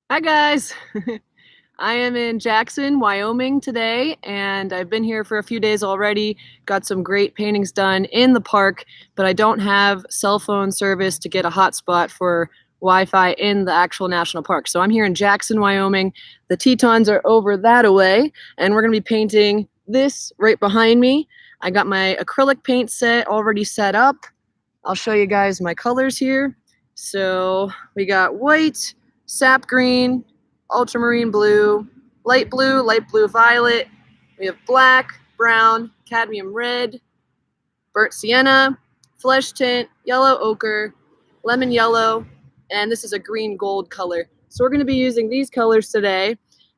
Hi guys. I am in Jackson, Wyoming today, and I've been here for a few days already. Got some great paintings done in the park, but I don't have cell phone service to get a hotspot for Wi-Fi in the actual national park. So I'm here in Jackson, Wyoming. The Tetons are over that away, and we're gonna be painting this right behind me. I got my acrylic paint set already set up. I'll show you guys my colors here. So we got white, sap green, ultramarine blue, light blue violet. We have black, brown, cadmium red, burnt sienna, flesh tint, yellow ochre, lemon yellow, and this is a green gold color. So we're going to be using these colors today,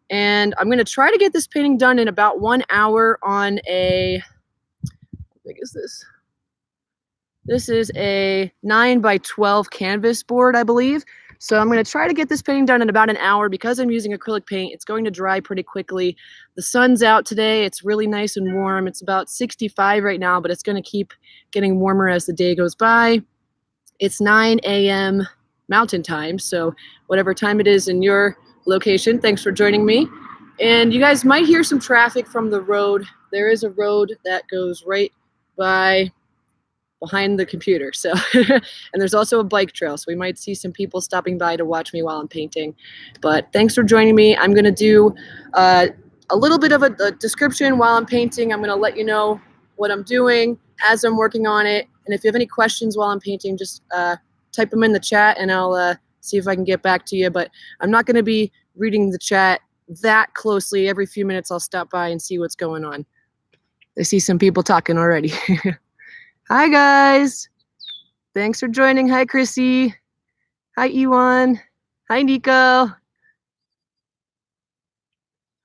and I'm going to try to get this painting done in about 1 hour on a, how big is this? This is a 9 by 12 canvas board, I believe. So I'm going to try to get this painting done in about an hour. Because I'm using acrylic paint, it's going to dry pretty quickly. The sun's out today. It's really nice and warm. It's about 65 right now, but it's going to keep getting warmer as the day goes by. It's 9 a.m. Mountain Time, so whatever time it is in your location, thanks for joining me. And you guys might hear some traffic from the road. There is a road that goes right behind the computer. So, and there's also a bike trail. So we might see some people stopping by to watch me while I'm painting. But thanks for joining me. I'm going to do a little bit of a description while I'm painting. I'm going to let you know what I'm doing as I'm working on it. And if you have any questions while I'm painting, just type them in the chat and I'll see if I can get back to you. But I'm not going to be reading the chat that closely. Every few minutes I'll stop by and see what's going on. I see some people talking already. Hi guys. Thanks for joining. Hi Chrissy. Hi Ewan. Hi Nico.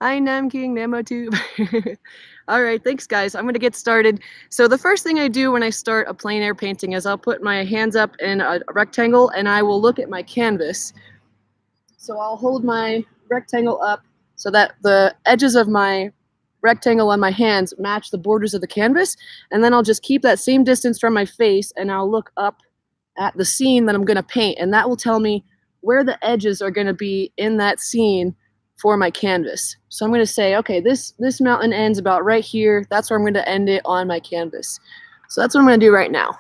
Hi Namking, NamoTube. All right, thanks guys. I'm gonna get started. So the first thing I do when I start a plein air painting is I'll put my hands up in a rectangle and I will look at my canvas. So I'll hold my rectangle up so that the edges of my rectangle on my hands match the borders of the canvas. And then I'll just keep that same distance from my face and I'll look up at the scene that I'm going to paint, and that will tell me where the edges are going to be in that scene for my canvas. So I'm going to say, okay, this mountain ends about right here. That's where I'm going to end it on my canvas. So that's what I'm going to do right now.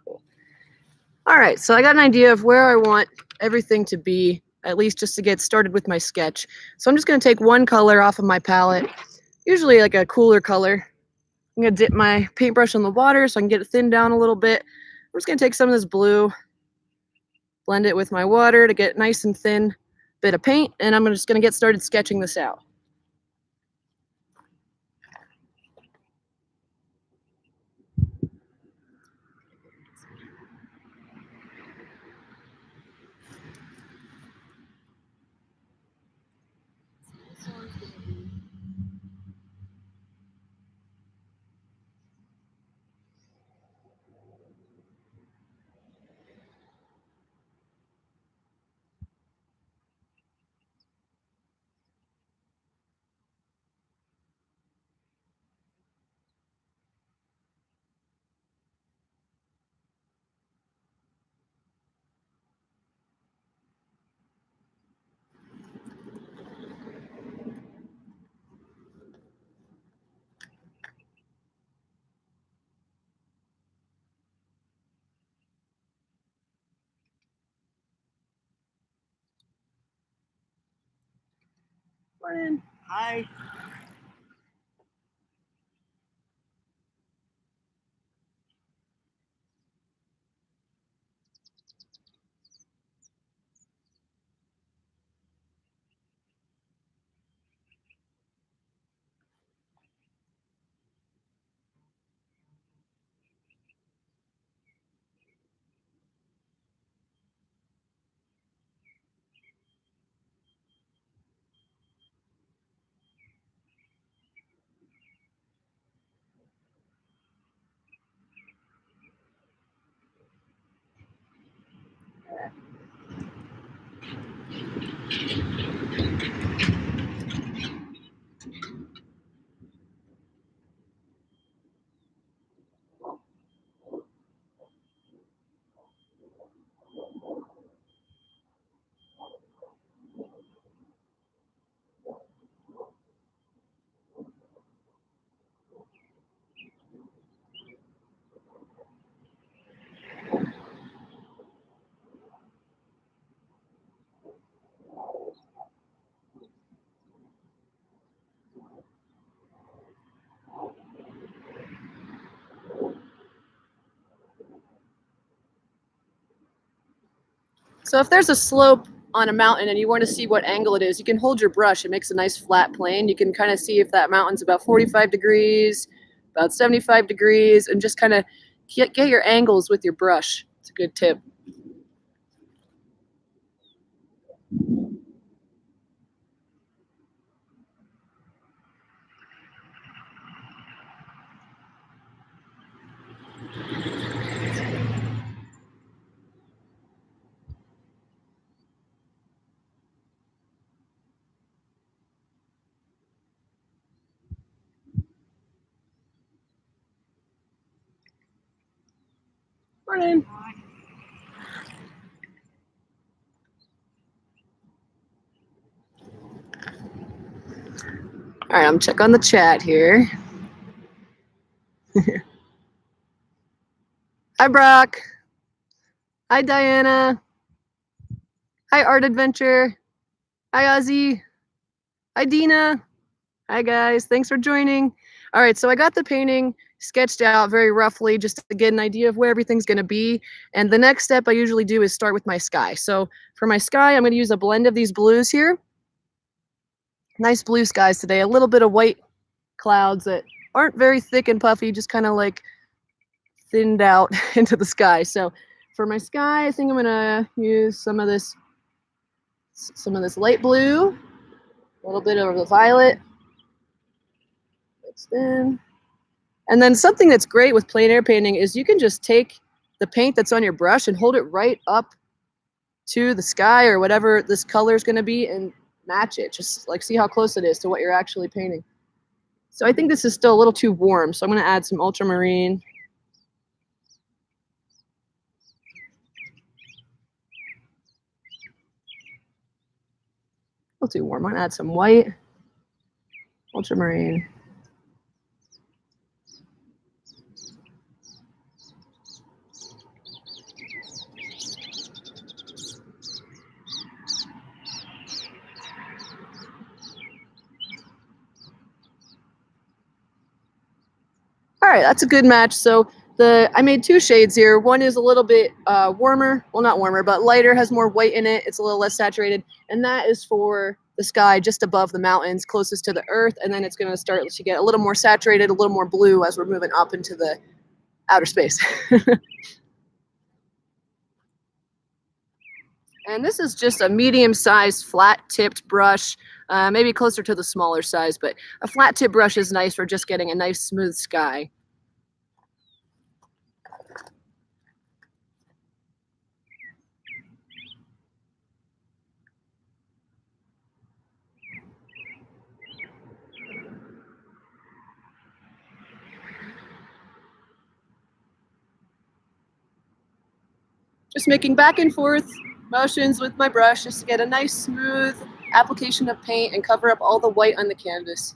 Cool. All right, so I got an idea of where I want everything to be, at least just to get started with my sketch. So I'm just going to take one color off of my palette, usually like a cooler color. I'm going to dip my paintbrush in the water so I can get it thinned down a little bit. I'm just going to take some of this blue, blend it with my water to get nice and thin bit of paint, and I'm just going to get started sketching this out. Morning. Hi. So if there's a slope on a mountain and you want to see what angle it is, you can hold your brush. It makes a nice flat plane. You can kind of see if that mountain's about 45 degrees, about 75 degrees, and just kind of get your angles with your brush. It's a good tip. Morning. All right, I'm check on the chat here. Hi, Brock. Hi, Diana. Hi, Art Adventure. Hi, Ozzy. Hi, Dina. Hi, guys. Thanks for joining. All right, so I got the painting sketched out very roughly just to get an idea of where everything's going to be. And the next step I usually do is start with my sky. So for my sky, I'm going to use a blend of these blues here. Nice blue skies today. A little bit of white clouds that aren't very thick and puffy, just kind of like thinned out into the sky. So for my sky, I think I'm going to use some of this light blue, a little bit of the violet. Mixed in. And then something that's great with plein air painting is you can just take the paint that's on your brush and hold it right up to the sky or whatever this color is going to be and match it. Just like see how close it is to what you're actually painting. So I think this is still a little too warm, so I'm going to add some ultramarine. A little too warm. I'm going to add some white, ultramarine. All right, that's a good match. So I made two shades here. One is a little bit warmer. Well, not warmer, but lighter, has more white in it. It's a little less saturated. And that is for the sky just above the mountains, closest to the earth. And then it's going to start to get a little more saturated, a little more blue as we're moving up into the outer space. And this is just a medium-sized flat-tipped brush, maybe closer to the smaller size, but a flat-tip brush is nice for just getting a nice smooth sky. Just making back and forth motions with my brush just to get a nice smooth application of paint and cover up all the white on the canvas.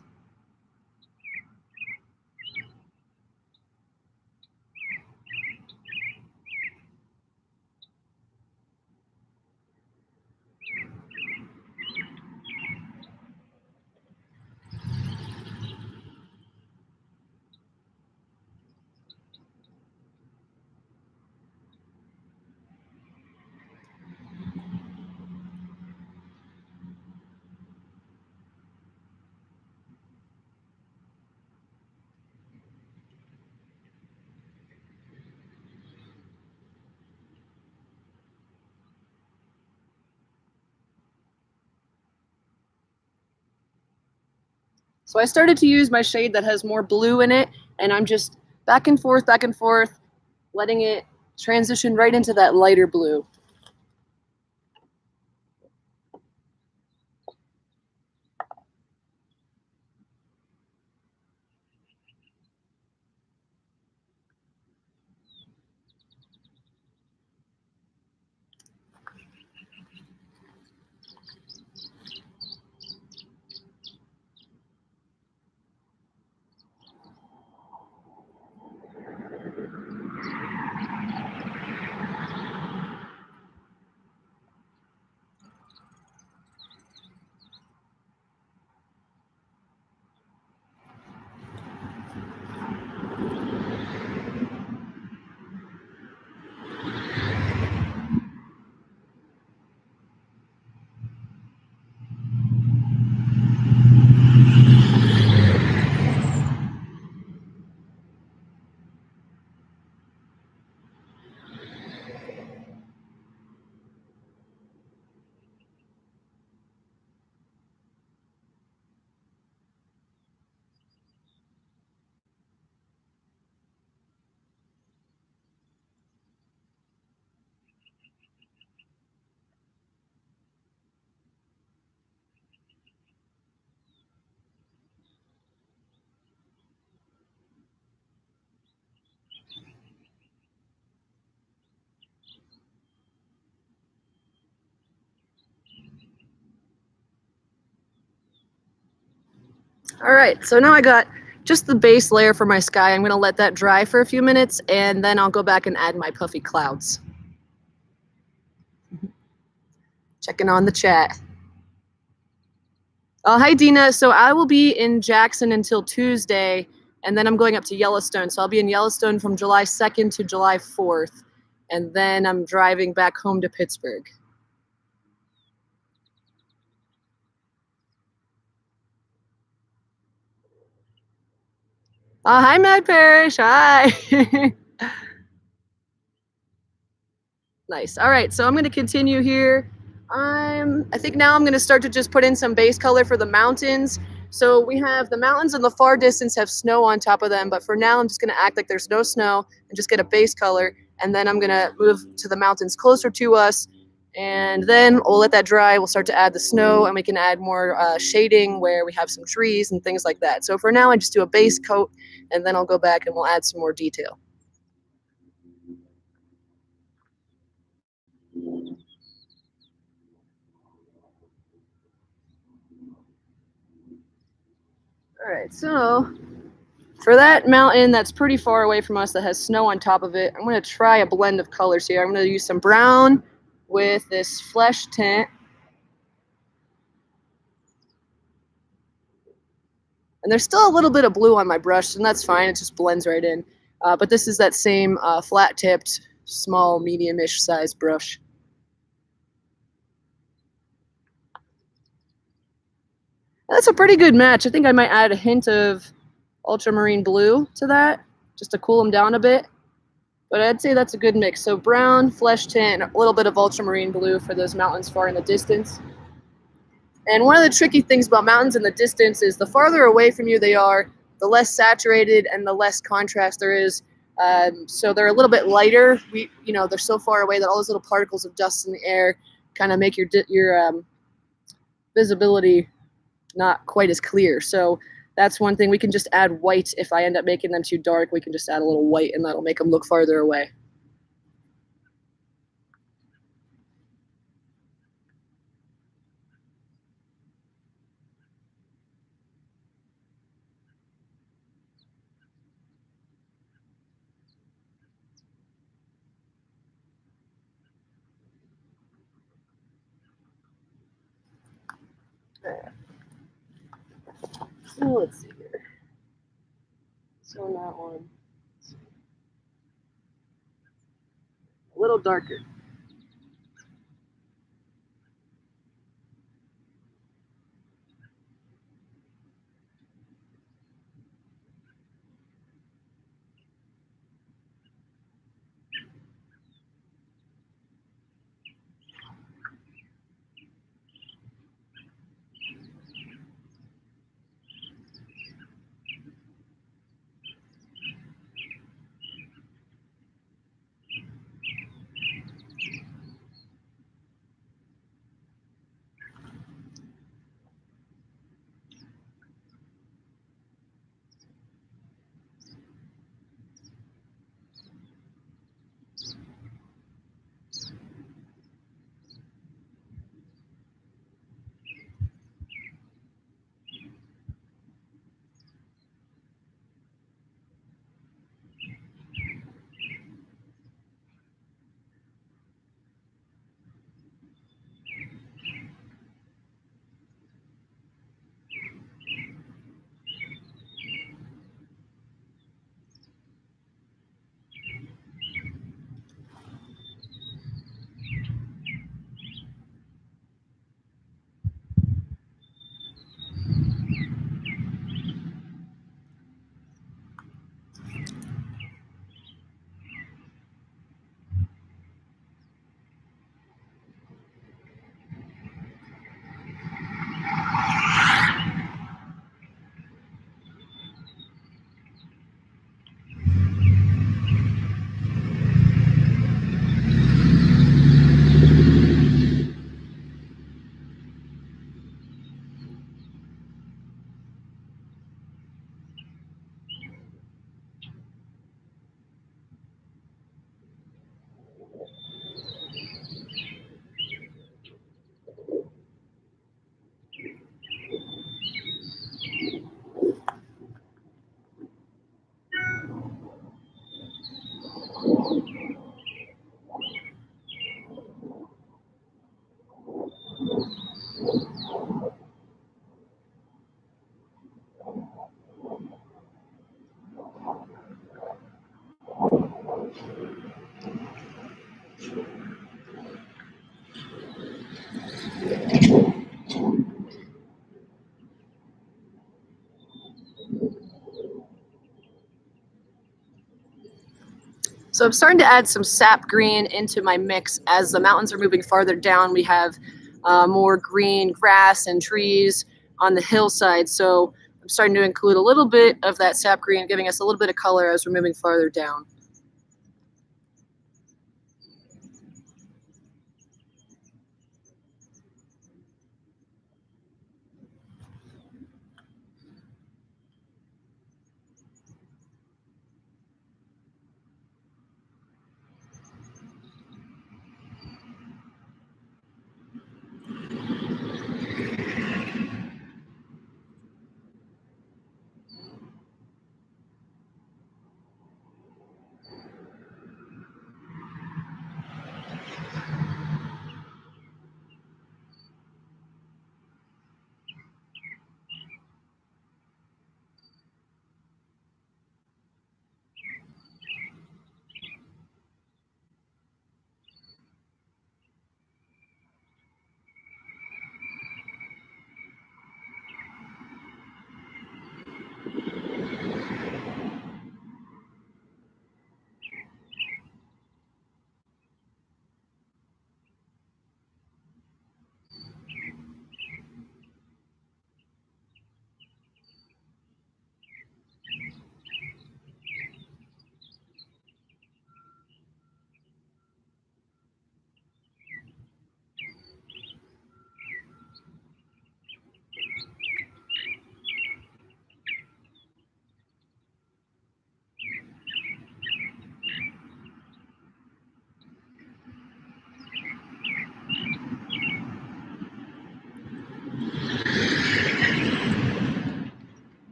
So I started to use my shade that has more blue in it, and I'm just back and forth, letting it transition right into that lighter blue. All right, so now I got just the base layer for my sky. I'm gonna let that dry for a few minutes and then I'll go back and add my puffy clouds. Checking on the chat. Hi Dina, so I will be in Jackson until Tuesday and then I'm going up to Yellowstone. So I'll be in Yellowstone from July 2nd to July 4th and then I'm driving back home to Pittsburgh. Hi Mad Parish, hi. Nice. All right, so I'm going to continue here. I think now I'm going to start to just put in some base color for the mountains. So we have the mountains in the far distance have snow on top of them, but for now I'm just going to act like there's no snow and just get a base color. And then I'm going to move to the mountains closer to us. And then we'll let that dry. We'll start to add the snow and we can add more shading where we have some trees and things like that. So for now I just do a base coat and then I'll go back and we'll add some more detail. All right, so for that mountain that's pretty far away from us that has snow on top of it, I'm going to try a blend of colors here. I'm going to use some brown with this flesh tint. And there's still a little bit of blue on my brush, and that's fine. It just blends right in. But this is that same flat-tipped, small, medium-ish size brush. That's a pretty good match. I think I might add a hint of ultramarine blue to that, just to cool them down a bit. But I'd say that's a good mix. So brown, flesh tint, and a little bit of ultramarine blue for those mountains far in the distance. And one of the tricky things about mountains in the distance is the farther away from you they are, the less saturated and the less contrast there is. So they're a little bit lighter. They're so far away that all those little particles of dust in the air kind of make your visibility not quite as clear. So that's one thing. We can just add white. If I end up making them too dark, we can just add a little white and that'll make them look farther away. So let's see here. So on that one, a little darker. So I'm starting to add some sap green into my mix. As the mountains are moving farther down, we have more green grass and trees on the hillside. So I'm starting to include a little bit of that sap green, giving us a little bit of color as we're moving farther down.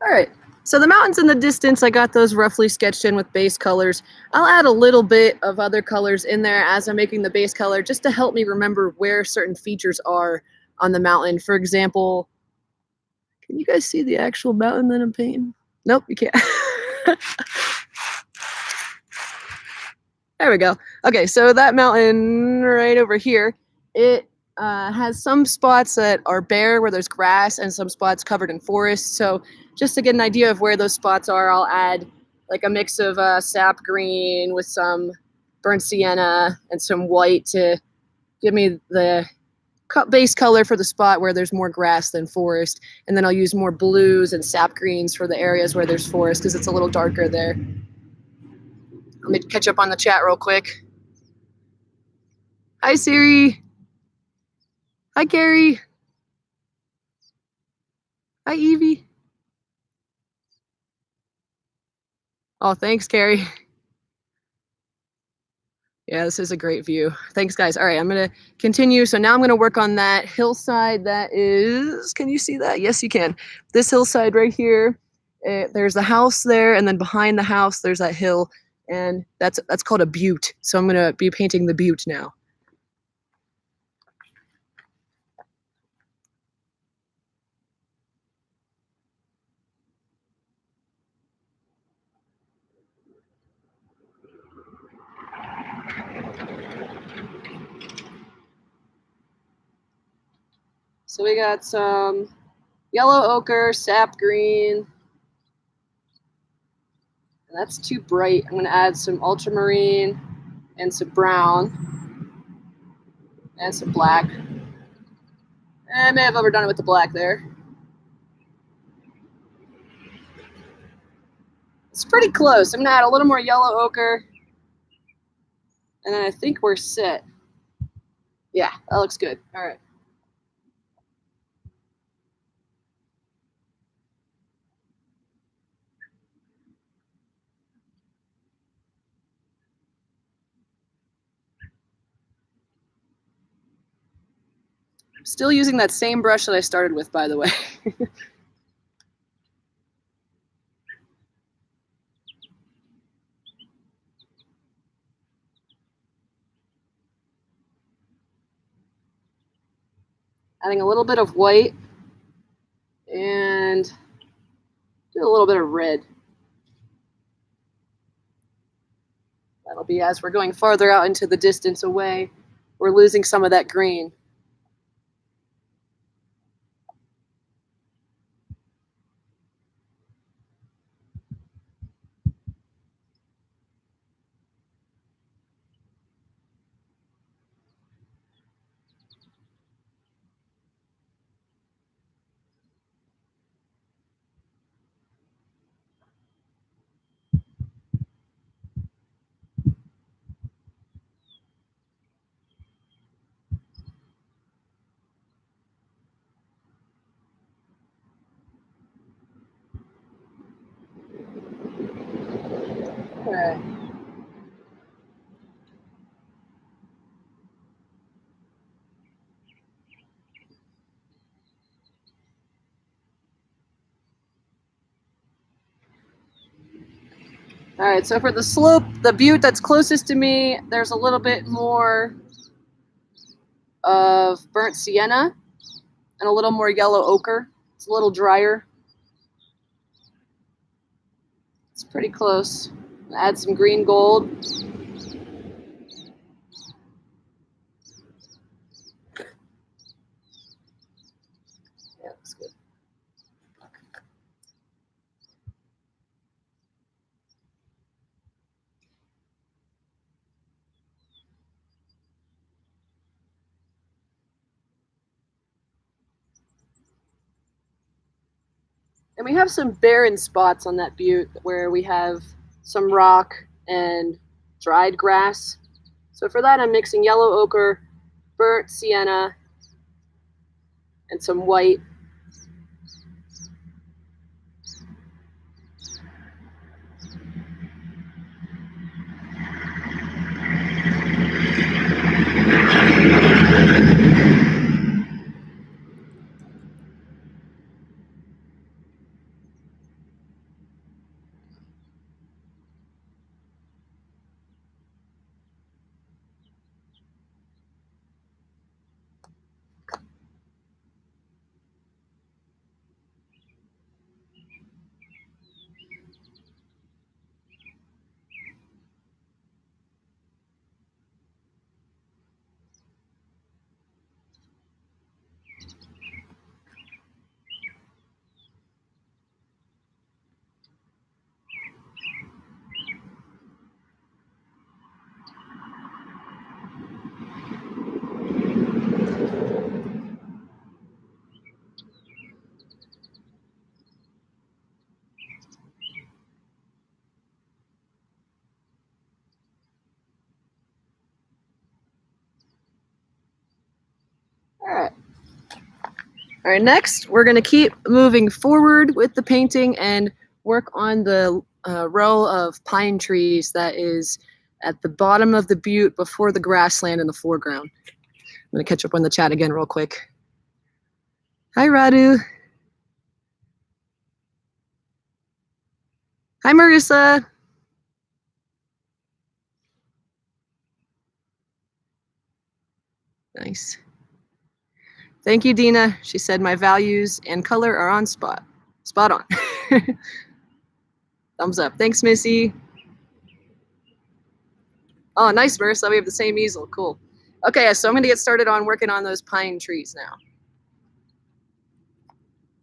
All right, so the mountains in the distance, I got those roughly sketched in with base colors. I'll add a little bit of other colors in there as I'm making the base color just to help me remember where certain features are on the mountain. For example, can you guys see the actual mountain that I'm painting? Nope, you can't. There we go. Okay, so that mountain right over here, it has some spots that are bare where there's grass and some spots covered in forest. So just to get an idea of where those spots are, I'll add like a mix of sap green with some burnt sienna and some white to give me the base color for the spot where there's more grass than forest. And then I'll use more blues and sap greens for the areas where there's forest because it's a little darker there. Let me catch up on the chat real quick. Hi, Siri. Hi, Carrie. Hi, Evie. Oh, thanks, Carrie. Yeah, this is a great view. Thanks, guys. All right, I'm going to continue. So now I'm going to work on that hillside that is, can you see that? Yes, you can. This hillside right here, there's the house there, and then behind the house, there's that hill. and that's called a butte. So I'm gonna be painting the butte now. So we got some yellow ochre, sap green, and that's too bright. I'm gonna add some ultramarine and some brown and some black. I may have overdone it with the black there. It's pretty close. I'm gonna add a little more yellow ochre, and then I think we're set. Yeah, that looks good. All right. I'm still using that same brush that I started with, by the way. Adding a little bit of white and do a little bit of red. That'll be as we're going farther out into the distance away, we're losing some of that green. Okay. All right, so for the slope, the butte that's closest to me, there's a little bit more of burnt sienna and a little more yellow ochre. It's a little drier. It's pretty close. Add some green gold. Yeah, looks good. And we have some barren spots on that butte where we have some rock and dried grass. So for that, I'm mixing yellow ochre, burnt sienna, and some white. All right. All right, next we're gonna keep moving forward with the painting and work on the row of pine trees that is at the bottom of the butte before the grassland in the foreground. I'm gonna catch up on the chat again real quick. Hi, Radu. Hi, Marissa. Nice. Thank you, Dina. She said my values and color are on spot. Spot on. Thumbs up. Thanks, Missy. Oh, nice, Marissa. We have the same easel. Cool. Okay, so I'm going to get started on working on those pine trees now.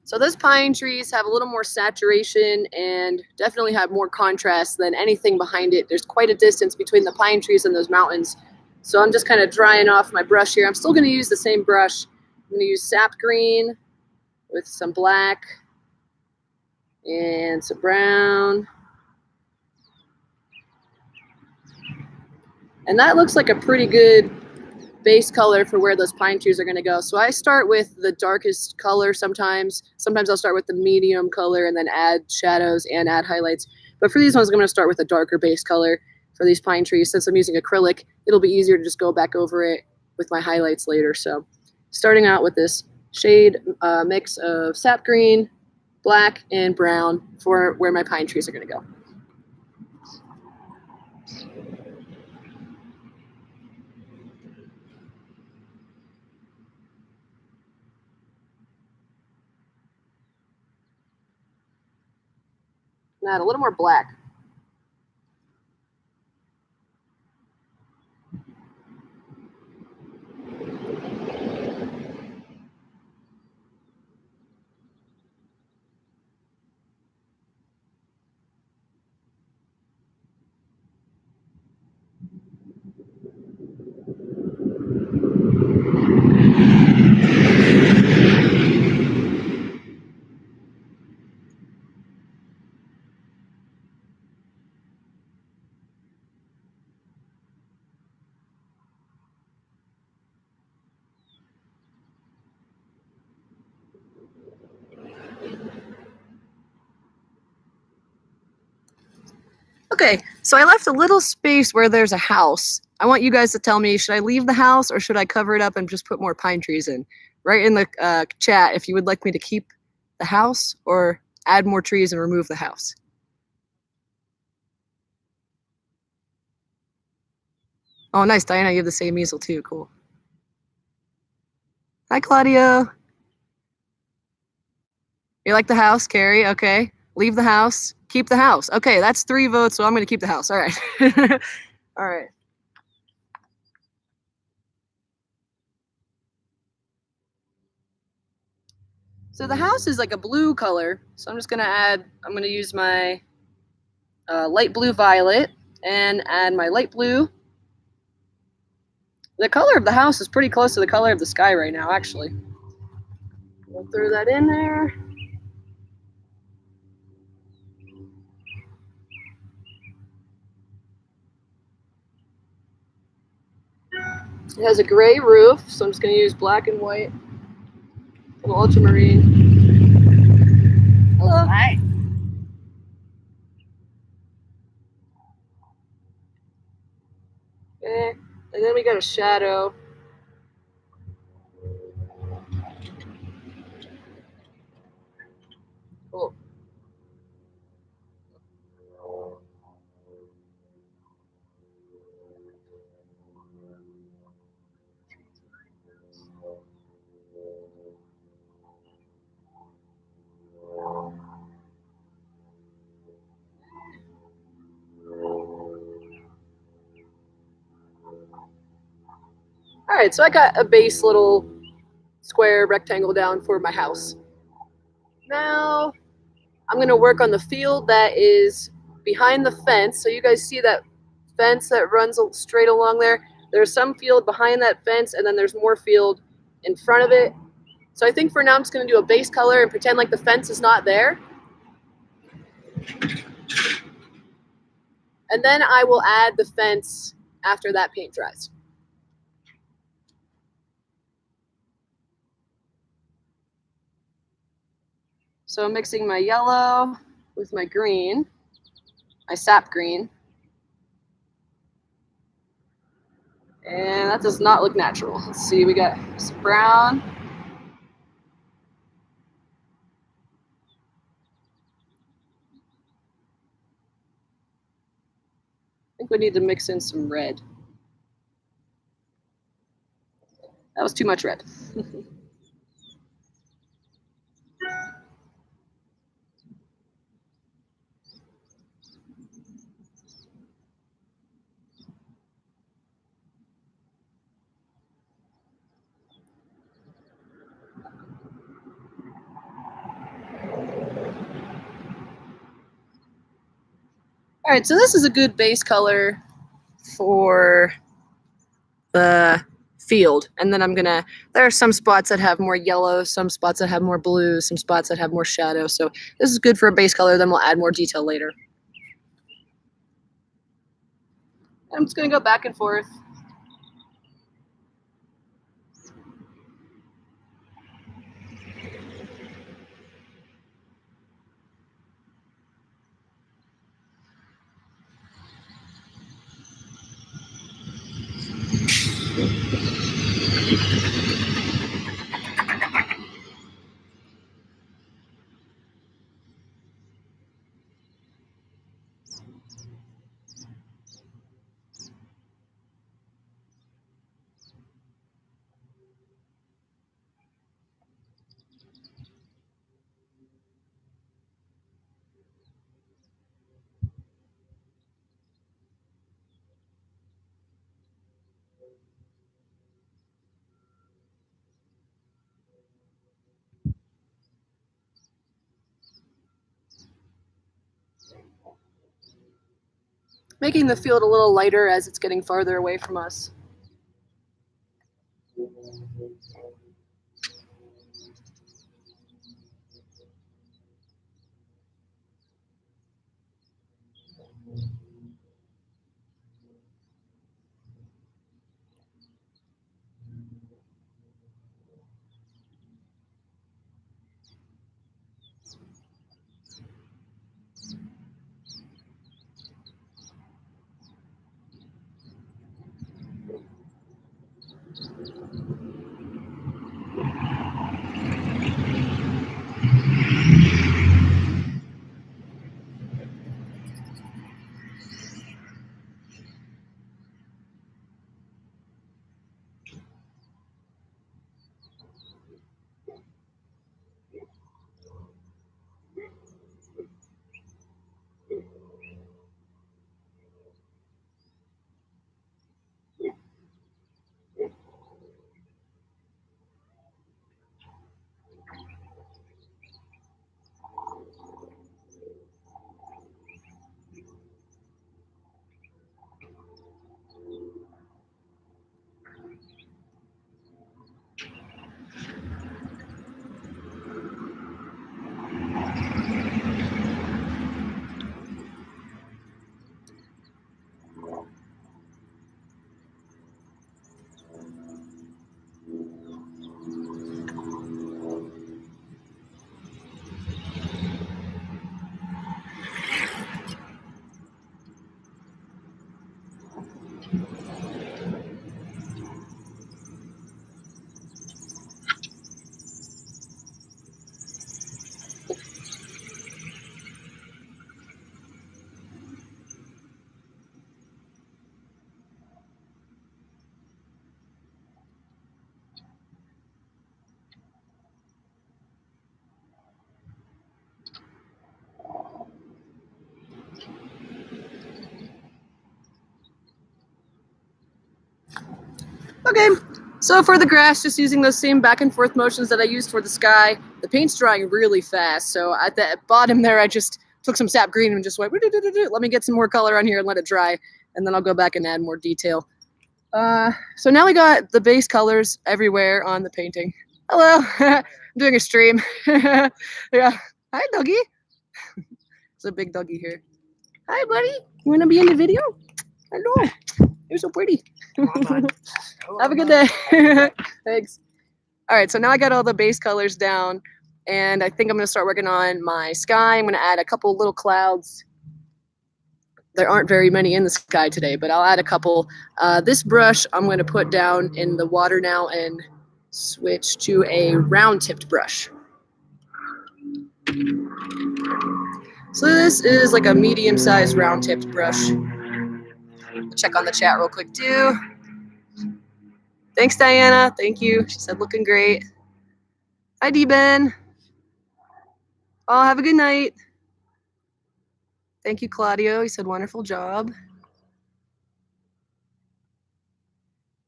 So those pine trees have a little more saturation and definitely have more contrast than anything behind it. There's quite a distance between the pine trees and those mountains. So I'm just kind of drying off my brush here. I'm still going to use the same brush. I'm going to use sap green with some black and some brown. And that looks like a pretty good base color for where those pine trees are going to go. So I start with the darkest color sometimes. Sometimes I'll start with the medium color and then add shadows and add highlights. But for these ones, I'm going to start with a darker base color for these pine trees. Since I'm using acrylic, it'll be easier to just go back over it with my highlights later. So starting out with this shade mix of sap green, black, and brown for where my pine trees are going to go. Add a little more black. Okay, so I left a little space where there's a house. I want you guys to tell me, should I leave the house or should I cover it up and just put more pine trees in? Write in the chat if you would like me to keep the house or add more trees and remove the house. Oh, nice, Diana, you have the same easel too, cool. Hi, Claudio. You like the house, Carrie? Okay. Leave the house, keep the house. Okay, that's 3 votes, so I'm gonna keep the house, all right. All right. So the house is like a blue color, so I'm just gonna use my light blue violet and add my light blue. The color of the house is pretty close to the color of the sky right now, actually. We'll throw that in there. It has a gray roof, so I'm just going to use black and white and ultramarine. Hello. Hi. Okay, and then we got a shadow. Cool. All right, so I got a base little square rectangle down for my house. Now I'm going to work on the field that is behind the fence. So you guys see that fence that runs straight along there? There's some field behind that fence, and then there's more field in front of it. So I think for now I'm just going to do a base color and pretend like the fence is not there. And then I will add the fence after that paint dries. So I'm mixing my yellow with my green, my sap green. And that does not look natural. Let's see, we got some brown. I think we need to mix in some red. That was too much red. All right, so this is a good base color for the field. And then there are some spots that have more yellow, some spots that have more blue, some spots that have more shadow. So this is good for a base color, then we'll add more detail later. I'm just gonna go back and forth. Making the field a little lighter as it's getting farther away from us. Okay, so for the grass, just using those same back and forth motions that I used for the sky. The paint's drying really fast, so at the bottom there, I just took some sap green and just went, let me get some more color on here and let it dry, and then I'll go back and add more detail. So now we got the base colors everywhere on the painting. Hello, I'm doing a stream. Yeah, hi doggy. There's a big doggy here. Hi buddy, you wanna be in the video? Hello, you're so pretty. Have a good day. Thanks. All right, so now I got all the base colors down, and I think I'm gonna start working on my sky. I'm gonna add a couple little clouds. There aren't very many in the sky today, but I'll add a couple. This brush I'm gonna put down in the water now and switch to a round-tipped brush. So this is like a medium-sized round-tipped brush. Check on the chat real quick too. Thanks, Diana. Thank you. She said, looking great. Hi, D-Ben. Oh, have a good night. Thank you, Claudio. He said, wonderful job.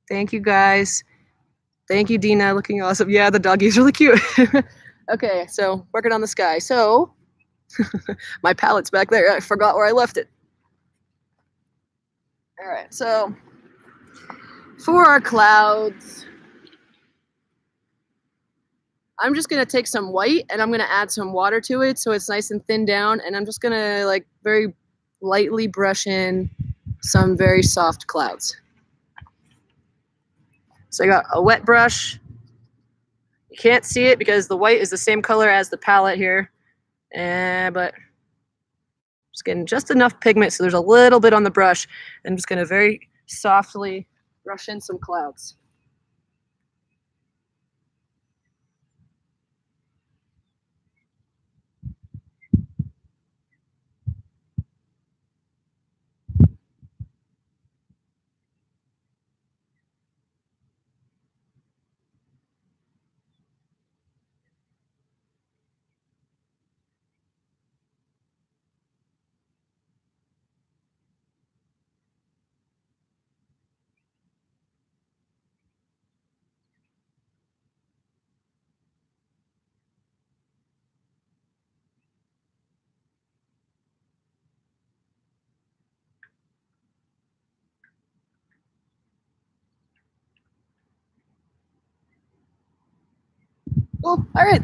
Thank you, guys. Thank you, Dina. Looking awesome. Yeah, the doggy's really cute. Okay, so working on the sky. So my palette's back there. I forgot where I left it. All right, so for our clouds, I'm just gonna take some white and I'm gonna add some water to it so it's nice and thin down, and I'm just gonna like very lightly brush in some very soft clouds. So I got a wet brush. You can't see it because the white is the same color as the palette here, but just getting just enough pigment so there's a little bit on the brush. I'm just gonna very softly brush in some clouds. Cool. All right.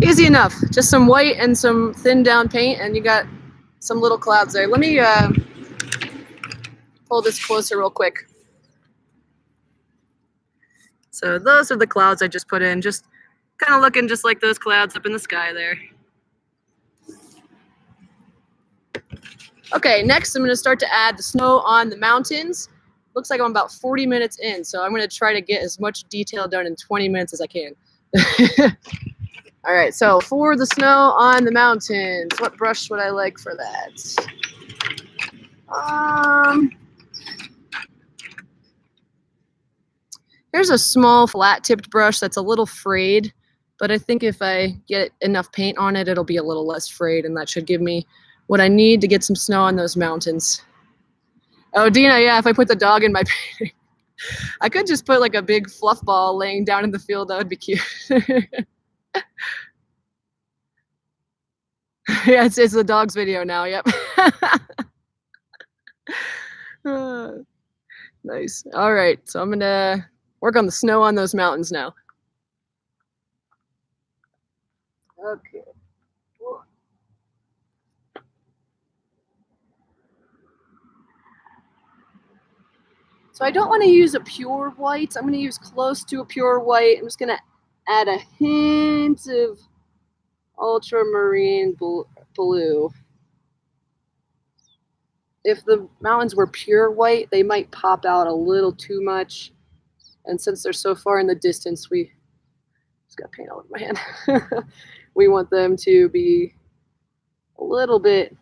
Easy enough. Just some white and some thin down paint, and you got some little clouds there. Let me pull this closer real quick. So those are the clouds I just put in, just kind of looking just like those clouds up in the sky there. Okay, next I'm going to start to add the snow on the mountains. Looks like I'm about 40 minutes in, so I'm going to try to get as much detail done in 20 minutes as I can. All right, so for the snow on the mountains, what brush would I like for that? There's a small flat-tipped brush that's a little frayed, but I think if I get enough paint on it, it'll be a little less frayed, and that should give me what I need to get some snow on those mountains. Oh, Dina, yeah, if I put the dog in my painting. I could just put like a big fluff ball laying down in the field. That would be cute. Yeah, it's the dog's video now. Yep. Nice. All right, so I'm gonna work on the snow on those mountains now. Okay. So I don't want to use a pure white. I'm going to use close to a pure white. I'm just going to add a hint of ultramarine blue. If the mountains were pure white, they might pop out a little too much. And since they're so far in the distance, we just got paint all over my hand. We want them to be a little bit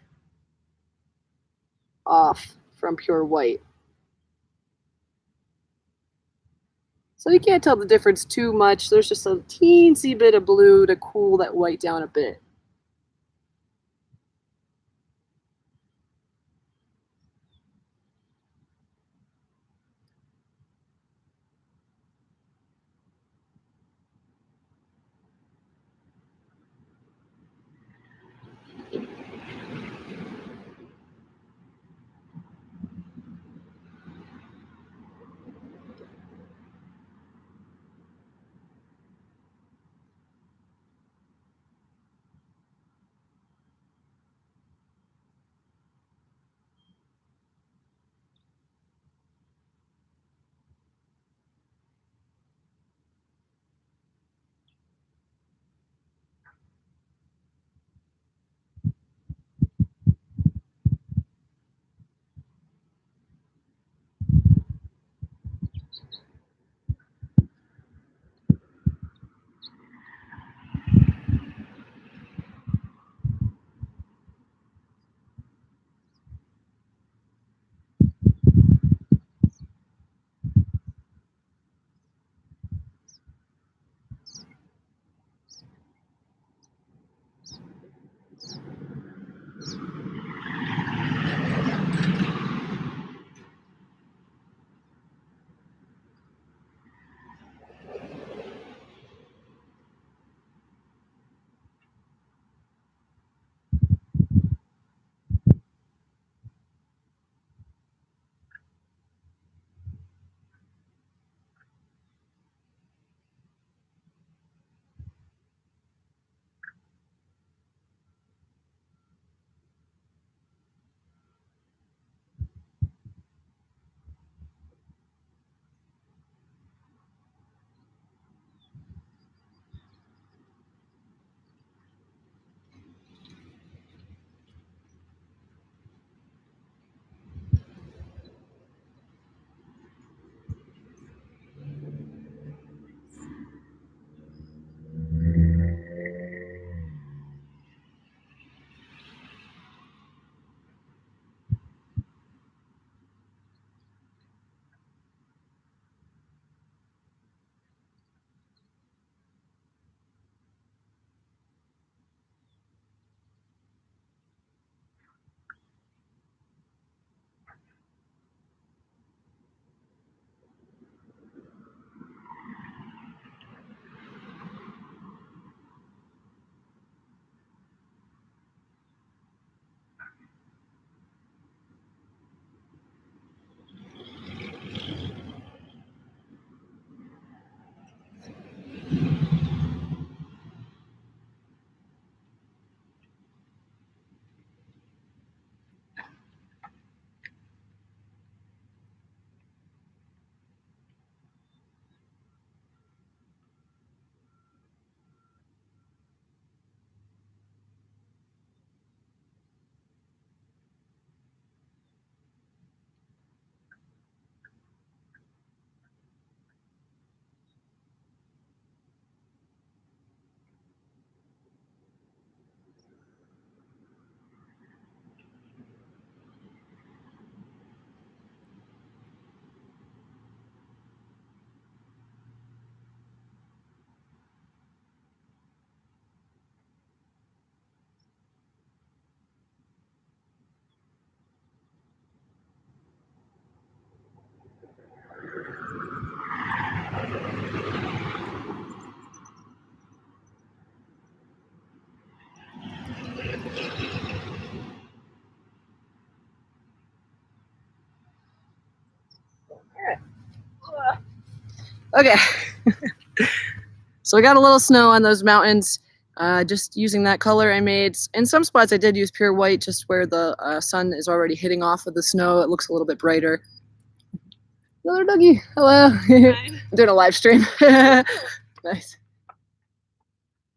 off from pure white. So you can't tell the difference too much. There's just a teensy bit of blue to cool that white down a bit. Okay. So I got a little snow on those mountains, just using that color I made. In some spots I did use pure white, just where the sun is already hitting off of the snow. It looks a little bit brighter. Another doggy. Hello. I'm doing a live stream. Nice.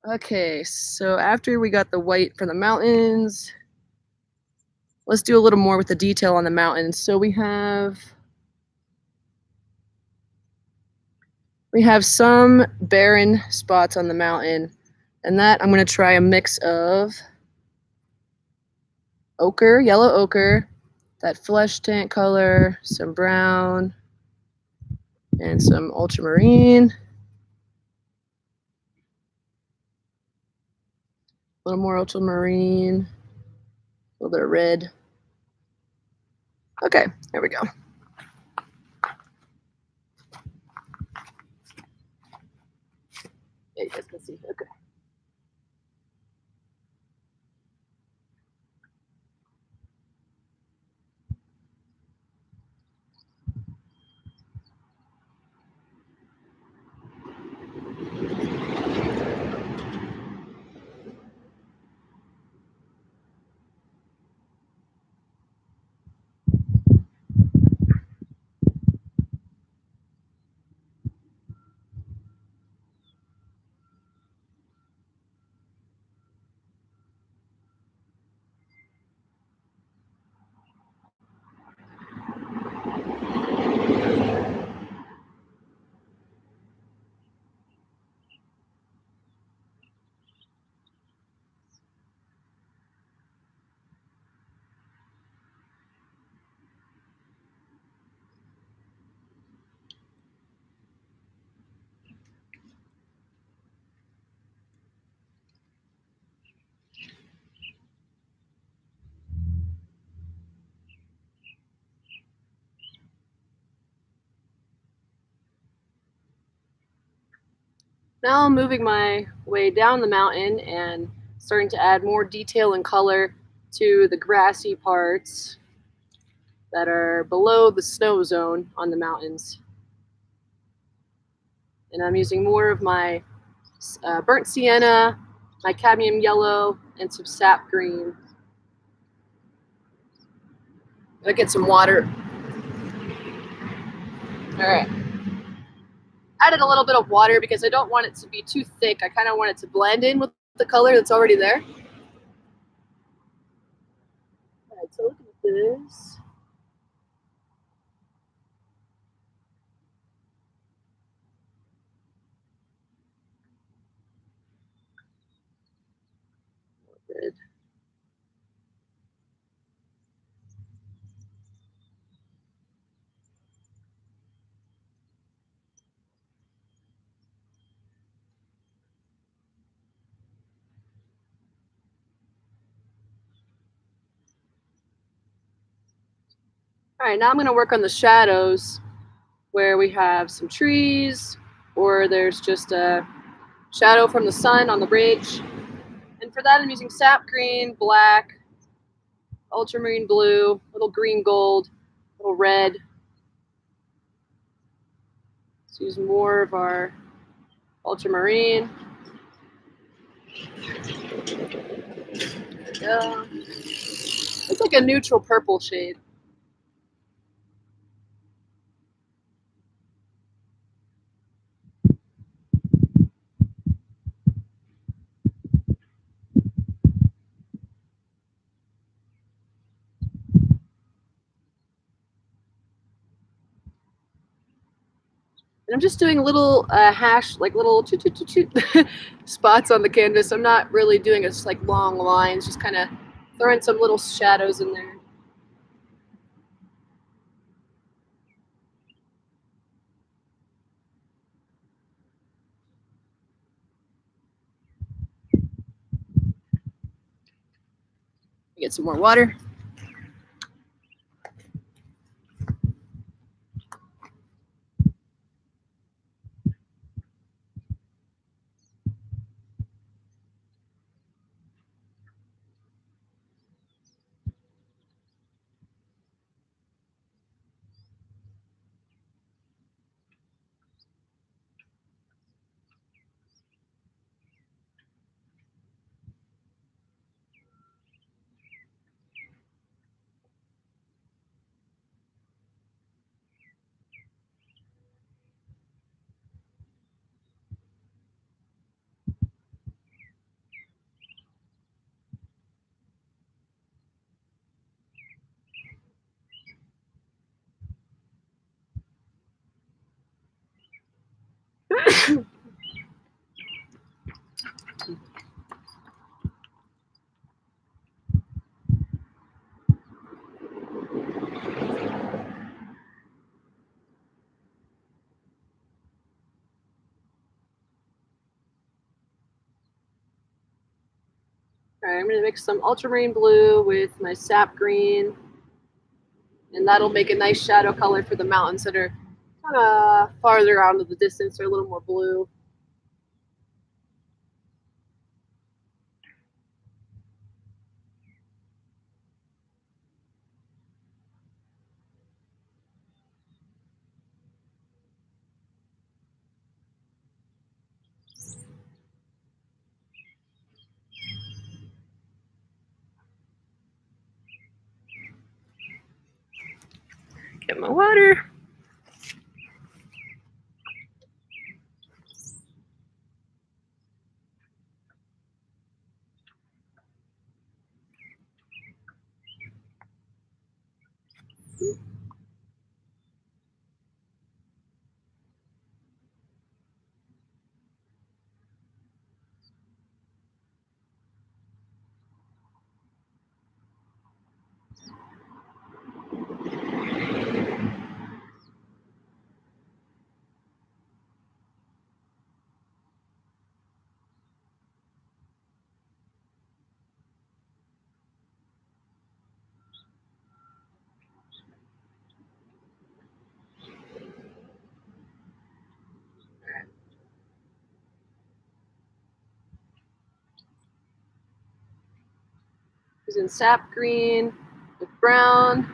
Okay, so after we got the white for the mountains, let's do a little more with the detail on the mountains. So we have some barren spots on the mountain, and that I'm going to try a mix of ochre, yellow ochre, that flesh tint color, some brown, and some ultramarine. A little more ultramarine, a little bit of red. Okay, there we go. Yeah, you guys can see. Okay. Now I'm moving my way down the mountain and starting to add more detail and color to the grassy parts that are below the snow zone on the mountains. And I'm using more of my burnt sienna, my cadmium yellow, and some sap green. I'll get some water. All right. Added a little bit of water because I don't want it to be too thick. I kind of want it to blend in with the color that's already there. All right, so look at this. Good. All right, now I'm going to work on the shadows where we have some trees or there's just a shadow from the sun on the ridge. And for that, I'm using sap green, black, ultramarine blue, little green gold, little red. Let's use more of our ultramarine. Yeah. It's like a neutral purple shade. And I'm just doing little hash, like little toot, toot, toot, toot spots on the canvas. I'm not really doing just like long lines, just kind of throwing some little shadows in there. Get some more water. right, I'm gonna mix some ultramarine blue with my sap green, and that'll make a nice shadow color for the mountains that are kind of farther out into the distance. They're a little more blue. Get my water. Using sap green with brown,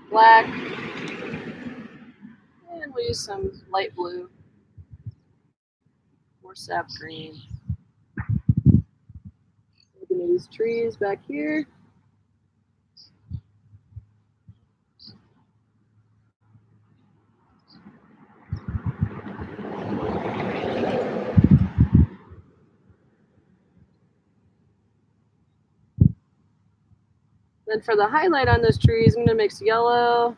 black, and we'll use some light blue. More sap green. Looking at these trees back here. Then for the highlight on those trees, I'm gonna mix yellow,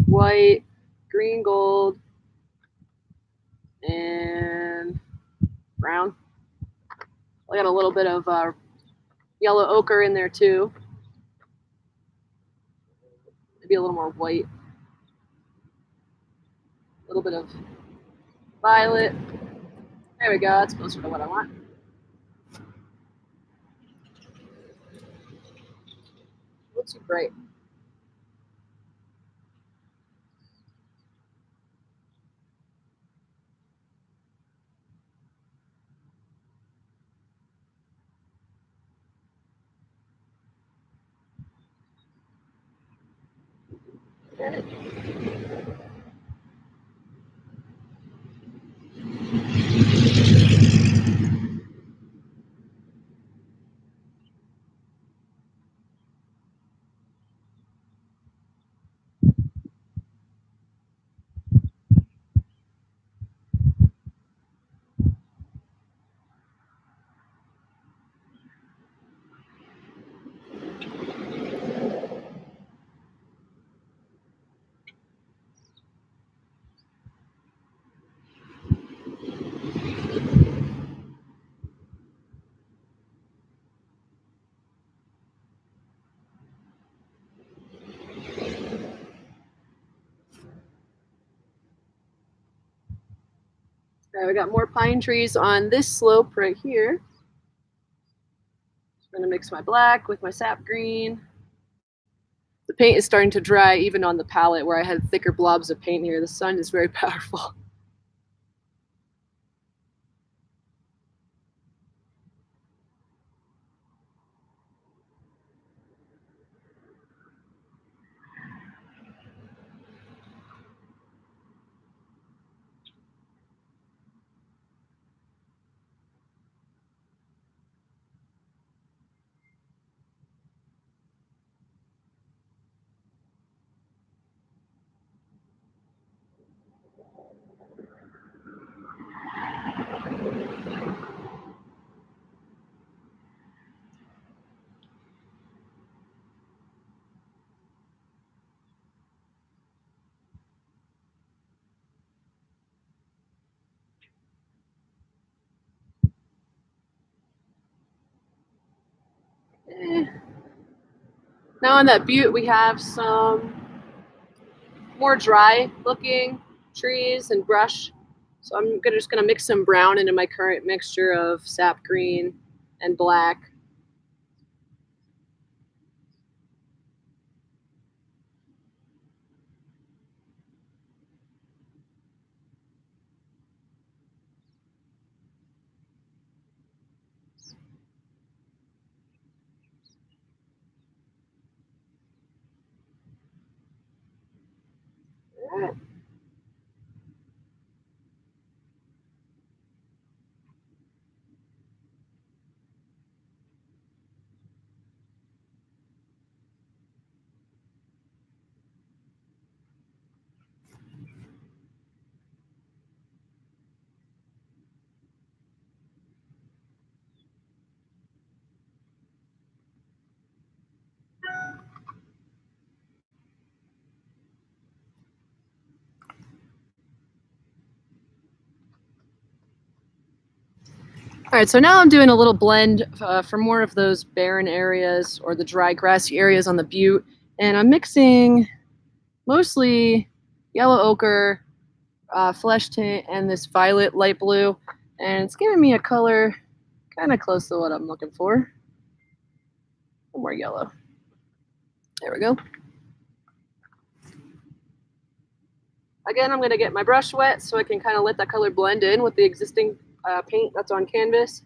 white, green, gold, and brown. I got a little bit of yellow ochre in there too. Maybe a little more white. A little bit of violet. There we go, that's closer to what I want. Looks too bright. Okay. All right, we got more pine trees on this slope right here. I'm gonna mix my black with my sap green. The paint is starting to dry even on the palette where I had thicker blobs of paint here. The sun is very powerful. Now on that butte, we have some more dry looking trees and brush. So I'm just gonna mix some brown into my current mixture of sap green and black. All right, so now I'm doing a little blend for more of those barren areas or the dry grassy areas on the Butte. And I'm mixing mostly yellow ochre, flesh tint, and this violet light blue. And it's giving me a color kind of close to what I'm looking for. More yellow. There we go. Again, I'm going to get my brush wet so I can kind of let that color blend in with the existing paint that's on canvas.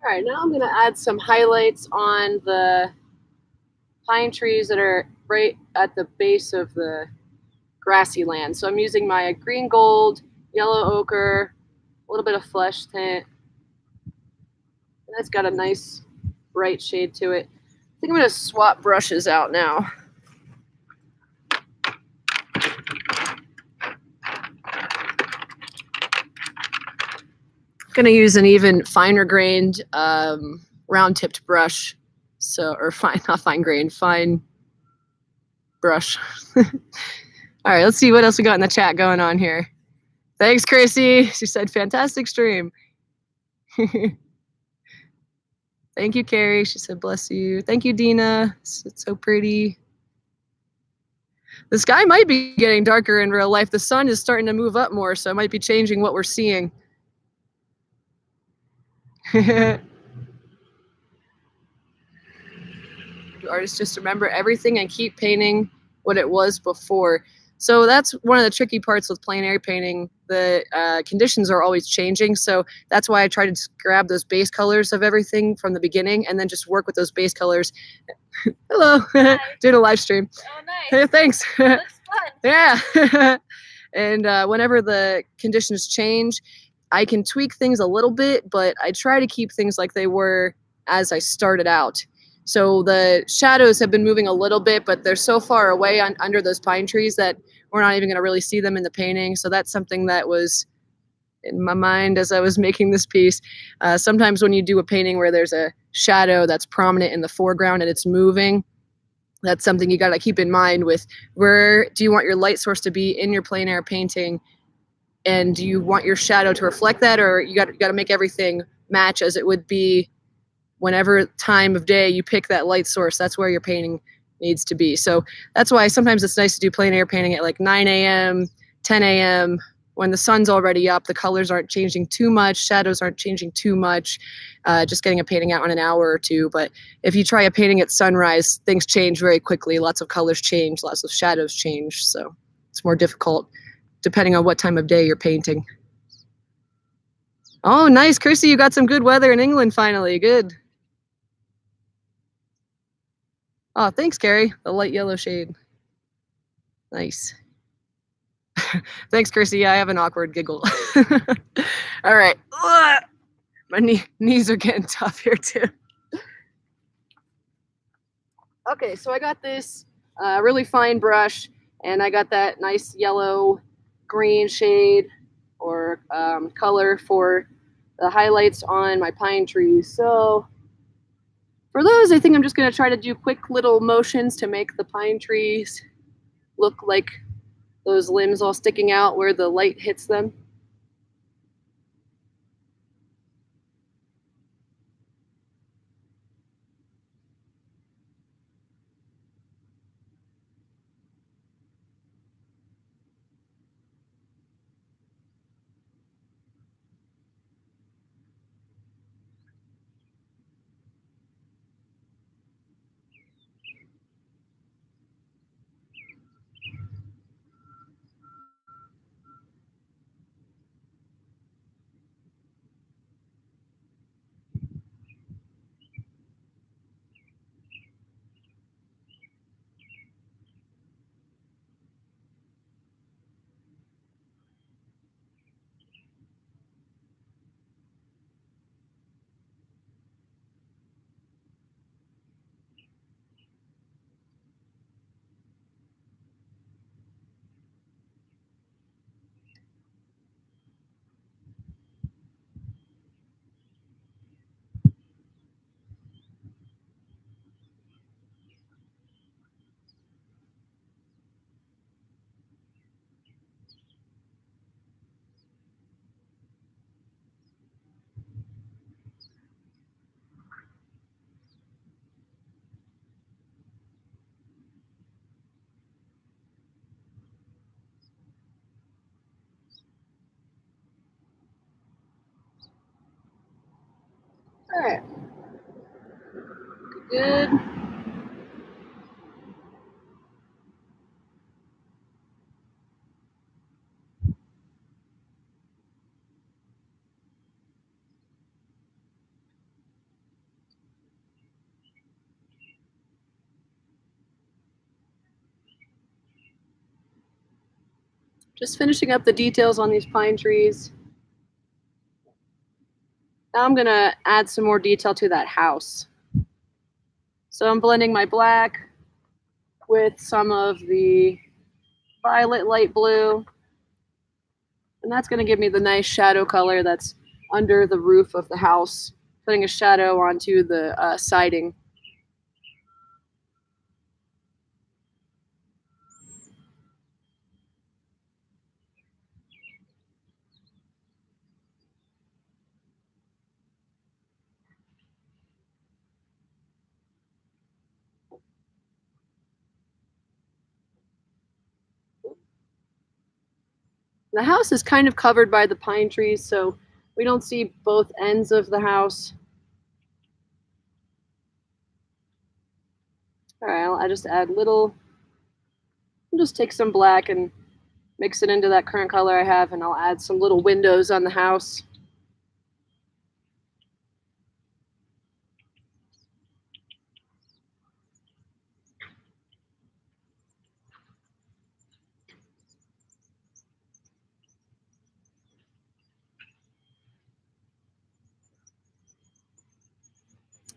All right, now I'm going to add some highlights on the pine trees that are right at the base of the grassy land. So I'm using my green gold, yellow ochre, a little bit of flesh tint. And that's got a nice bright shade to it. I think I'm going to swap brushes out now. I'm going to use an even finer grained round tipped brush. So, or fine, not fine grained, fine brush. All right, let's see what else we got in the chat going on here. Thanks, Chrissy. She said, fantastic stream. Thank you, Carrie. She said, bless you. Thank you, Dina. It's so pretty. The sky might be getting darker in real life. The sun is starting to move up more, so it might be changing what we're seeing. Artists just remember everything and keep painting what it was before. So that's one of the tricky parts with plein air painting. The conditions are always changing, so that's why I try to grab those base colors of everything from the beginning and then just work with those base colors. Hello. Doing a live stream. Oh, nice. Hey, thanks. Looks fun. Yeah. And whenever the conditions change, I can tweak things a little bit, but I try to keep things like they were as I started out. So the shadows have been moving a little bit, but they're so far away under those pine trees that we're not even going to really see them in the painting. So that's something that was in my mind as I was making this piece. Sometimes when you do a painting where there's a shadow that's prominent in the foreground and it's moving, that's something you got to keep in mind with where do you want your light source to be in your plein air painting, and do you want your shadow to reflect that, or you got to make everything match as it would be whenever time of day you pick that light source. That's where your painting needs to be. So that's why sometimes it's nice to do plein air painting at like 9 a.m., 10 a.m., when the sun's already up, the colors aren't changing too much, shadows aren't changing too much, just getting a painting out in an hour or two. But if you try a painting at sunrise, things change very quickly. Lots of colors change, lots of shadows change. So it's more difficult depending on what time of day you're painting. Oh, nice, Chrissy, you got some good weather in England finally. Good. Oh, thanks, Carrie. The light yellow shade. Nice. Thanks, Chrissy. Yeah, I have an awkward giggle. All right. Ugh. My knees are getting tough here too. Okay, so I got this really fine brush, and I got that nice yellow green shade or color for the highlights on my pine trees. So for those, I think I'm just going to try to do quick little motions to make the pine trees look like those limbs all sticking out where the light hits them. All right, good. Just finishing up the details on these pine trees. Now I'm gonna add some more detail to that house. So I'm blending my black with some of the violet light blue, and that's gonna give me the nice shadow color that's under the roof of the house, putting a shadow onto the siding. The house is kind of covered by the pine trees, so we don't see both ends of the house. All right, I'll just add little, I'll just take some black and mix it into that current color I have, and I'll add some little windows on the house.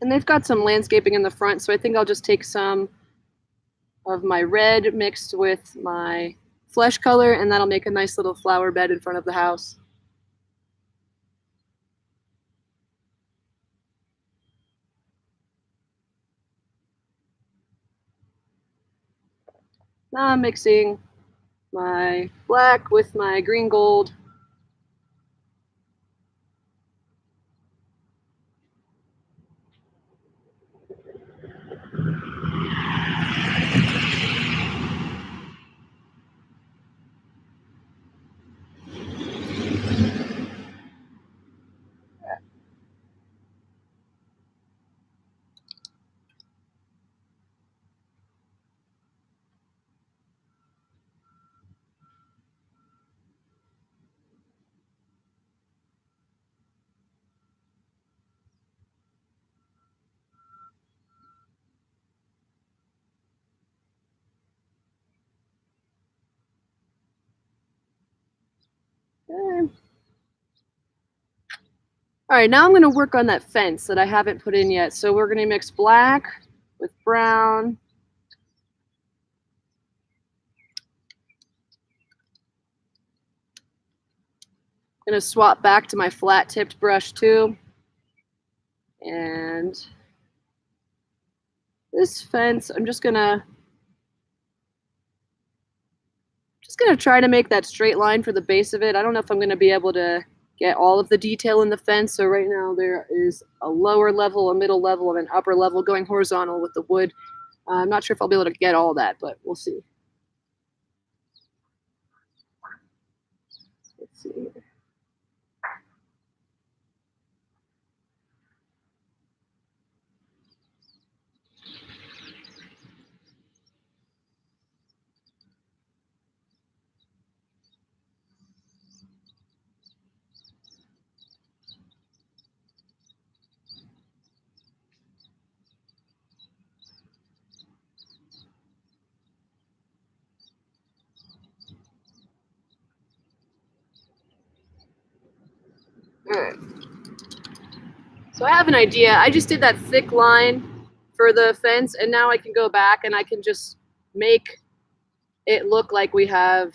And they've got some landscaping in the front, so I think I'll just take some of my red mixed with my flesh color, and that'll make a nice little flower bed in front of the house. Now I'm mixing my black with my green gold. Okay. All right, now I'm gonna work on that fence that I haven't put in yet. So we're gonna mix black with brown. Gonna swap back to my flat tipped brush too. And this fence, I'm just gonna try to make that straight line for the base of it. I don't know if I'm gonna be able to get all of the detail in the fence. So right now there is a lower level, a middle level, and an upper level going horizontal with the wood. I'm not sure if I'll be able to get all that, but we'll see. Let's see here. All right. So I have an idea. I just did that thick line for the fence, and now I can go back and I can just make it look like we have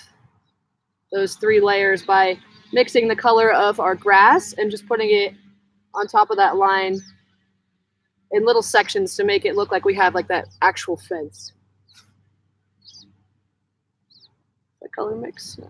those 3 layers by mixing the color of our grass and just putting it on top of that line in little sections to make it look like we have like that actual fence. The color mix. Yeah.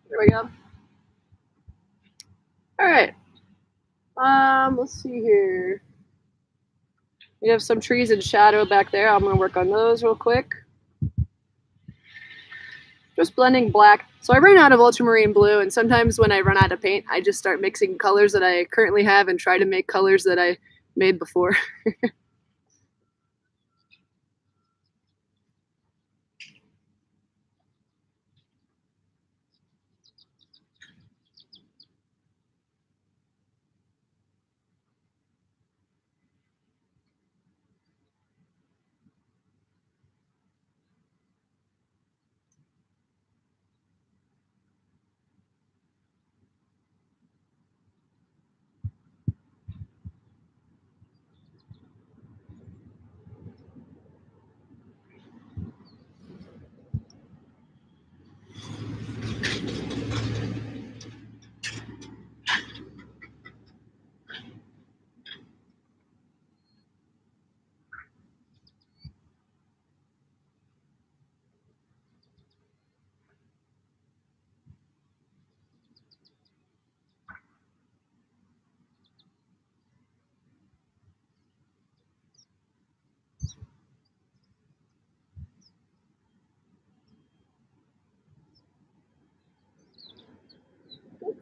There we go. All right. Let's see here. We have some trees in shadow back there. I'm gonna work on those real quick. Just blending black. So I ran out of ultramarine blue, and sometimes when I run out of paint, I just start mixing colors that I currently have and try to make colors that I made before.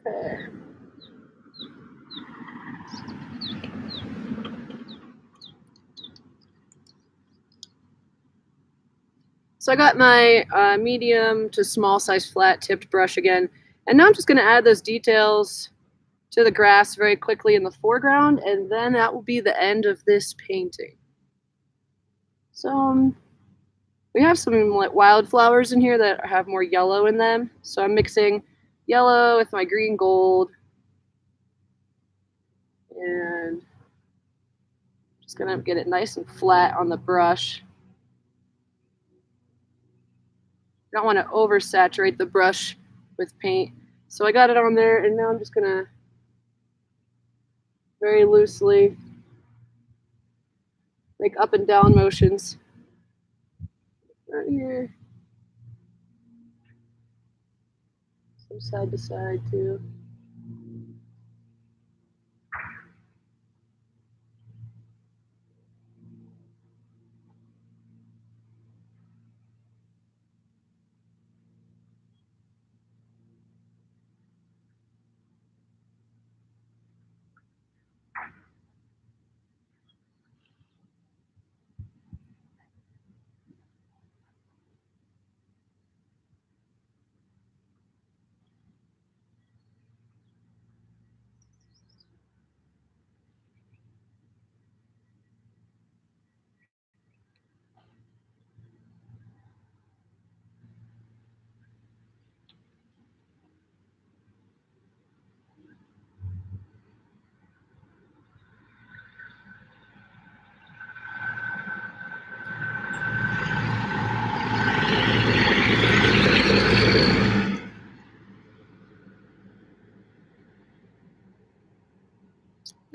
Okay. So I got my medium to small size flat tipped brush again. And now I'm just gonna add those details to the grass very quickly in the foreground, and then that will be the end of this painting. So we have some like wildflowers in here that have more yellow in them. So I'm mixing yellow with my green gold, and just gonna get it nice and flat on the brush. Don't want to oversaturate the brush with paint. So I got it on there, and now I'm just gonna very loosely make up and down motions. Right here. Some side to side too.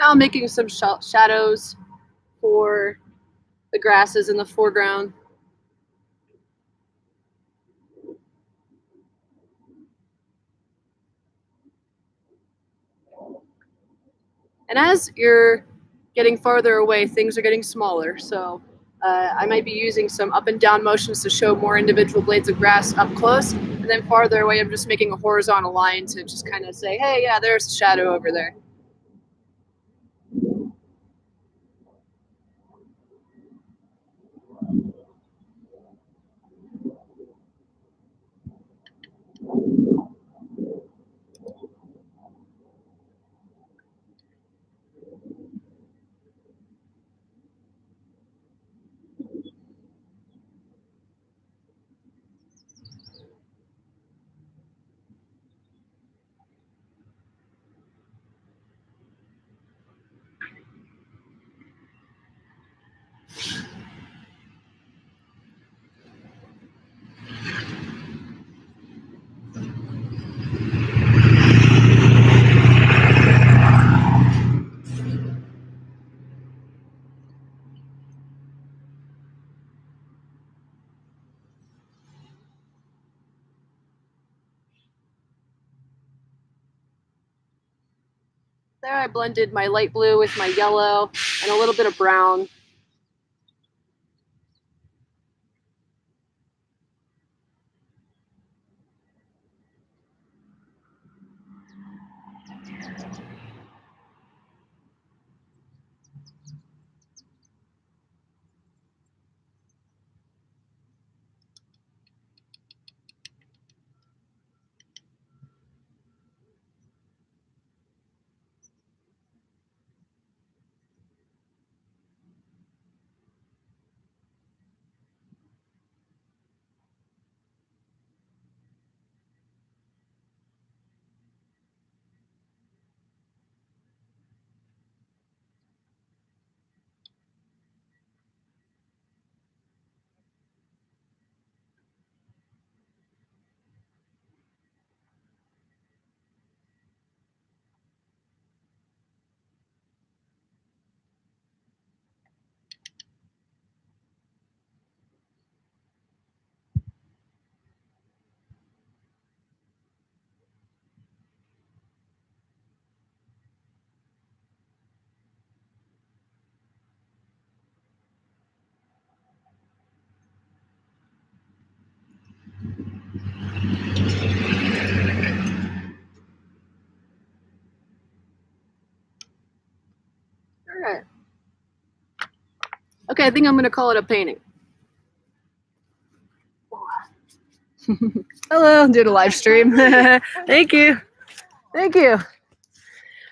now I'm making some shadows for the grasses in the foreground. And as you're getting farther away, things are getting smaller. So I might be using some up and down motions to show more individual blades of grass up close. And then farther away, I'm just making a horizontal line to just kind of say, hey, yeah, there's a shadow over there. There I blended my light blue with my yellow and a little bit of brown. All right. Okay, I think I'm going to call it a painting. Hello, I'm doing a live stream. Thank you. Thank you.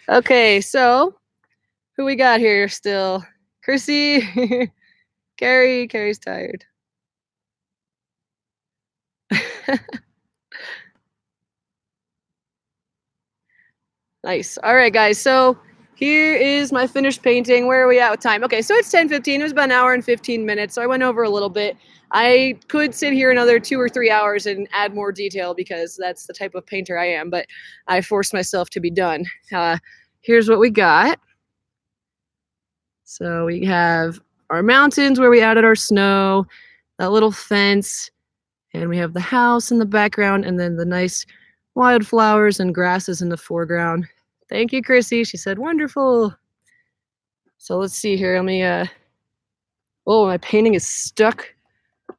Okay, so who we got here still? Chrissy, Carrie's tired. Nice. All right, guys. So here is my finished painting. Where are we at with time? Okay, so it's 10:15. It was about an hour and 15 minutes. So I went over a little bit. I could sit here another 2 or 3 hours and add more detail because that's the type of painter I am, but I forced myself to be done. Here's what we got. So we have our mountains where we added our snow, that little fence, and we have the house in the background, and then the nice wildflowers and grasses in the foreground. Thank you, Chrissy. She said, wonderful. So let's see here. Let me, oh, my painting is stuck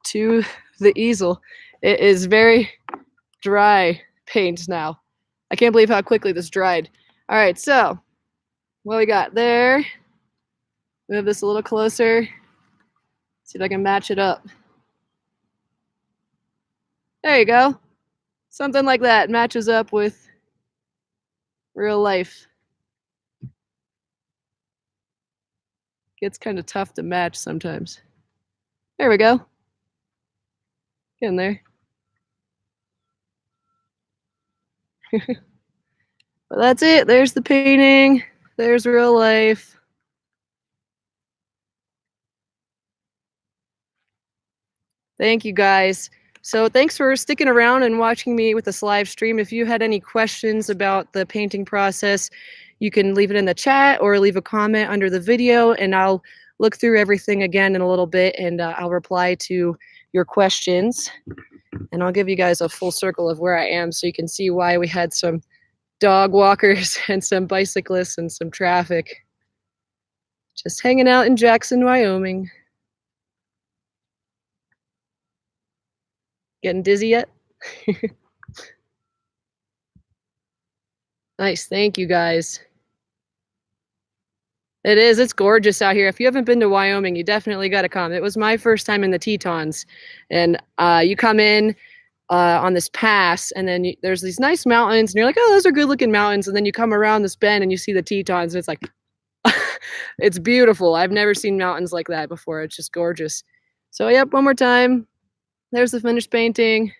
to the easel. It is very dry paint now. I can't believe how quickly this dried. All right, so what we got there. Move this a little closer. See if I can match it up. There you go. Something like that matches up with real life. Gets kind of tough to match sometimes. There we go. Get in there. But that's it. There's the painting. There's real life. Thank you, guys. So thanks for sticking around and watching me with this live stream. If you had any questions about the painting process, You can leave it in the chat or leave a comment under the video, and I'll look through everything again in a little bit, and I'll reply to your questions. And I'll give you guys a full circle of where I am so you can see why we had some dog walkers and some bicyclists and some traffic. Just hanging out in Jackson, Wyoming. Getting dizzy yet? Nice, thank you guys. It is, it's gorgeous out here. If you haven't been to Wyoming, you definitely got to come. It was my first time in the Tetons, and you come in on this pass, and then there's these nice mountains, and you're like, oh, those are good looking mountains, and then you come around this bend and you see the Tetons, and it's like, it's beautiful. I've never seen mountains like that before. It's just gorgeous. So yep, one more time. There's the finished painting.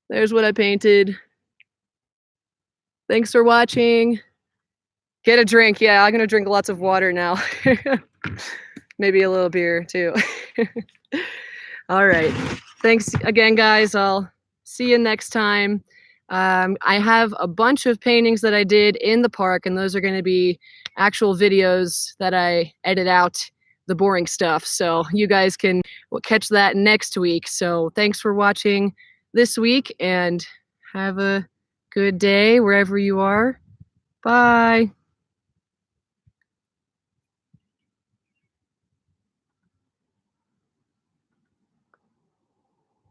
There's what I painted. Thanks for watching. Get a drink. Yeah, I'm gonna drink lots of water now. Maybe a little beer too. All right. Thanks again, guys. I'll see you next time. I have a bunch of paintings that I did in the park, and those are going to be actual videos that I edit out the boring stuff. So you guys can catch that next week. So thanks for watching this week, and have a good day wherever you are. Bye.